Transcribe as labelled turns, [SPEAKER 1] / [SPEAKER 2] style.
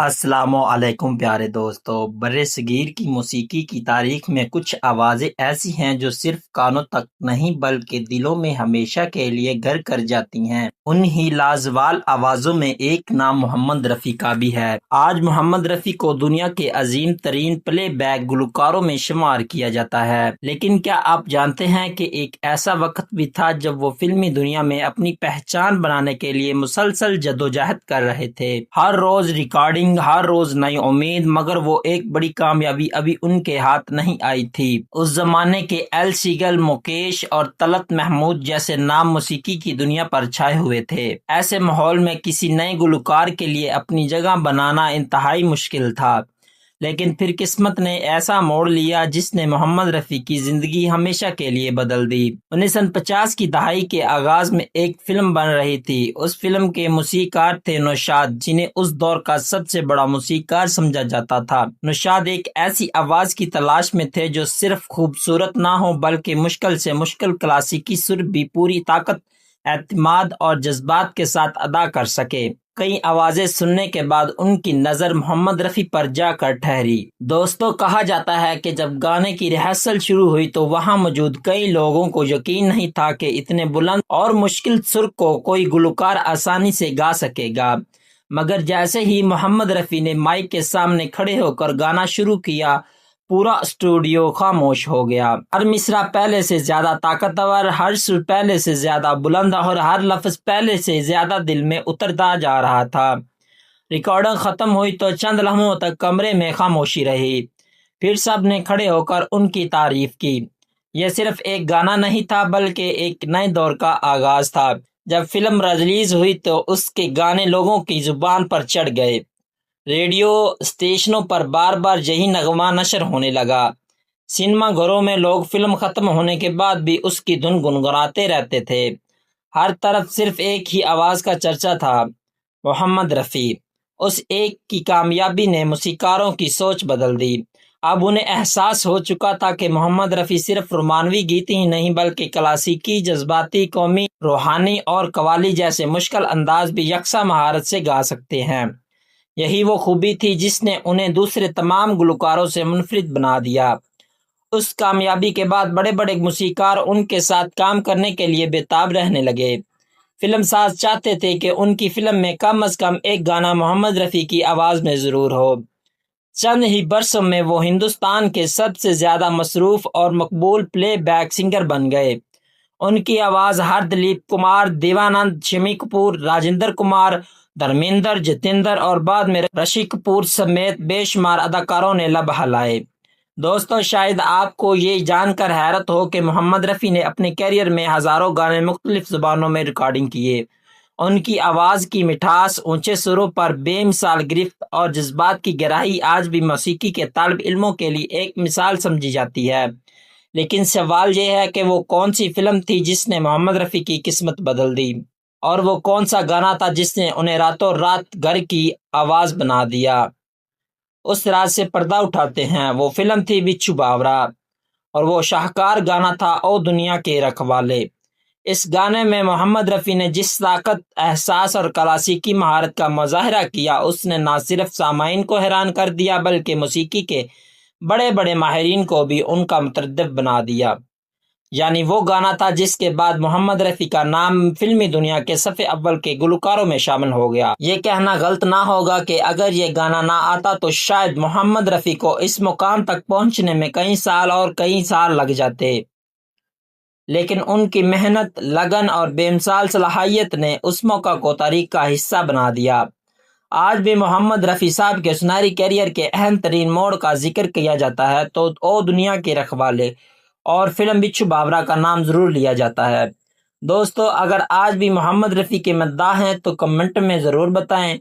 [SPEAKER 1] السلام علیکم پیارے دوستو، برصغیر کی موسیقی کی تاریخ میں کچھ آوازیں ایسی ہیں جو صرف کانوں تک نہیں بلکہ دلوں میں ہمیشہ کے لیے گھر کر جاتی ہیں۔ انہی لازوال آوازوں میں ایک نام محمد رفیع کا بھی ہے۔ آج محمد رفیع کو دنیا کے عظیم ترین پلے بیک گلوکاروں میں شمار کیا جاتا ہے، لیکن کیا آپ جانتے ہیں کہ ایک ایسا وقت بھی تھا جب وہ فلمی دنیا میں اپنی پہچان بنانے کے لیے مسلسل جدوجہد کر رہے تھے۔ ہر روز ریکارڈنگ، ہر روز نئی امید، مگر وہ ایک بڑی کامیابی ابھی ان کے ہاتھ نہیں آئی تھی۔ اس زمانے کے ایل سیگل، مکیش اور طلعت محمود جیسے نام موسیقی کی دنیا پر چھائے ہوئے تھے۔ ایسے ماحول میں کسی نئے گلوکار کے لیے اپنی جگہ بنانا انتہائی مشکل تھا، لیکن پھر قسمت نے ایسا موڑ لیا جس نے محمد رفیع کی زندگی ہمیشہ کے لیے بدل دی۔ 1950 کی دہائی کے آغاز میں ایک فلم بن رہی تھی۔ اس فلم کے موسیقار تھے نوشاد، جنہیں اس دور کا سب سے بڑا موسیقار سمجھا جاتا تھا۔ نوشاد ایک ایسی آواز کی تلاش میں تھے جو صرف خوبصورت نہ ہو بلکہ مشکل سے مشکل کلاسیکی سر بھی پوری طاقت، اعتماد اور جذبات کے ساتھ ادا کر سکے۔ کئی آوازیں سننے کے بعد ان کی نظر محمد رفیع پر جا کر ٹھہری۔ دوستو، کہا جاتا ہے کہ جب گانے کی ریہرسل شروع ہوئی تو وہاں موجود کئی لوگوں کو یقین نہیں تھا کہ اتنے بلند اور مشکل سر کو کوئی گلوکار آسانی سے گا سکے گا، مگر جیسے ہی محمد رفیع نے مائک کے سامنے کھڑے ہو کر گانا شروع کیا، پورا اسٹوڈیو خاموش ہو گیا۔ ہر مصرع پہلے سے زیادہ طاقتور، ہر سر پہلے سے زیادہ بلند اور ہر لفظ پہلے سے زیادہ دل میں اترتا جا رہا تھا۔ ریکارڈنگ ختم ہوئی تو چند لمحوں تک کمرے میں خاموشی رہی، پھر سب نے کھڑے ہو کر ان کی تعریف کی۔ یہ صرف ایک گانا نہیں تھا بلکہ ایک نئے دور کا آغاز تھا۔ جب فلم ریلیز ہوئی تو اس کے گانے لوگوں کی زبان پر چڑھ گئے۔ ریڈیو اسٹیشنوں پر بار بار یہی نغمہ نشر ہونے لگا۔ سینما گھروں میں لوگ فلم ختم ہونے کے بعد بھی اس کی دھن گنگناتے رہتے تھے۔ ہر طرف صرف ایک ہی آواز کا چرچا تھا، محمد رفیع۔ اس ایک کی کامیابی نے موسیقاروں کی سوچ بدل دی۔ اب انہیں احساس ہو چکا تھا کہ محمد رفیع صرف رومانوی گیت ہی نہیں بلکہ کلاسیکی، جذباتی، قومی، روحانی اور قوالی جیسے مشکل انداز بھی یکساں مہارت سے گا سکتے ہیں۔ یہی وہ خوبی تھی جس نے انہیں دوسرے تمام گلوکاروں سے منفرد بنا دیا۔ اس کامیابی کے بعد بڑے بڑے موسیقار ان کے ساتھ کام کرنے کے لیے بے تاب رہنے لگے۔ فلم ساز چاہتے تھے کہ ان کی فلم میں کم از کم ایک گانا محمد رفیع کی آواز میں ضرور ہو۔ چند ہی برسوں میں وہ ہندوستان کے سب سے زیادہ مصروف اور مقبول پلے بیک سنگر بن گئے۔ ان کی آواز ہر دلیپ کمار، دیوانند، شمی کپور، راجندر کمار، دھرمیندر، جتیندر اور بعد میں رشی کپور سمیت بے شمار اداکاروں نے لب ہلائے۔ دوستو، شاید آپ کو یہ جان کر حیرت ہو کہ محمد رفیع نے اپنے کیریئر میں ہزاروں گانے مختلف زبانوں میں ریکارڈنگ کیے۔ ان کی آواز کی مٹھاس، اونچے سروں پر بے مثال گرفت اور جذبات کی گہرائی آج بھی موسیقی کے طالب علموں کے لیے ایک مثال سمجھی جاتی ہے۔ لیکن سوال یہ ہے کہ وہ کون سی فلم تھی جس نے محمد رفیع کی قسمت بدل دی، اور وہ کون سا گانا تھا جس نے انہیں راتوں رات گھر کی آواز بنا دیا؟ اس راز سے پردہ اٹھاتے ہیں۔ وہ فلم تھی بچھو باورا، اور وہ شاہکار گانا تھا او دنیا کے رکھوالے۔ اس گانے میں محمد رفیع نے جس طاقت، احساس اور کلاسیکی مہارت کا مظاہرہ کیا، اس نے نہ صرف سامعین کو حیران کر دیا بلکہ موسیقی کے بڑے بڑے ماہرین کو بھی ان کا مترادف بنا دیا۔ یعنی وہ گانا تھا جس کے بعد محمد رفیع کا نام فلمی دنیا کے صف اول کے گلوکاروں میں شامل ہو گیا۔ یہ کہنا غلط نہ ہوگا کہ اگر یہ گانا نہ آتا تو شاید محمد رفیع کو اس مقام تک پہنچنے میں کئی سال لگ جاتے، لیکن ان کی محنت، لگن اور بے مثال صلاحیت نے اس موقع کو تاریخ کا حصہ بنا دیا۔ آج بھی محمد رفیع صاحب کے سنہری کیریئر کے اہم ترین موڑ کا ذکر کیا جاتا ہے تو او دنیا کے رکھوالے اور فلم بچھو باورا کا نام ضرور لیا جاتا ہے۔ دوستو، اگر آج بھی محمد رفیع کے مداح ہیں تو کمنٹ میں ضرور بتائیں۔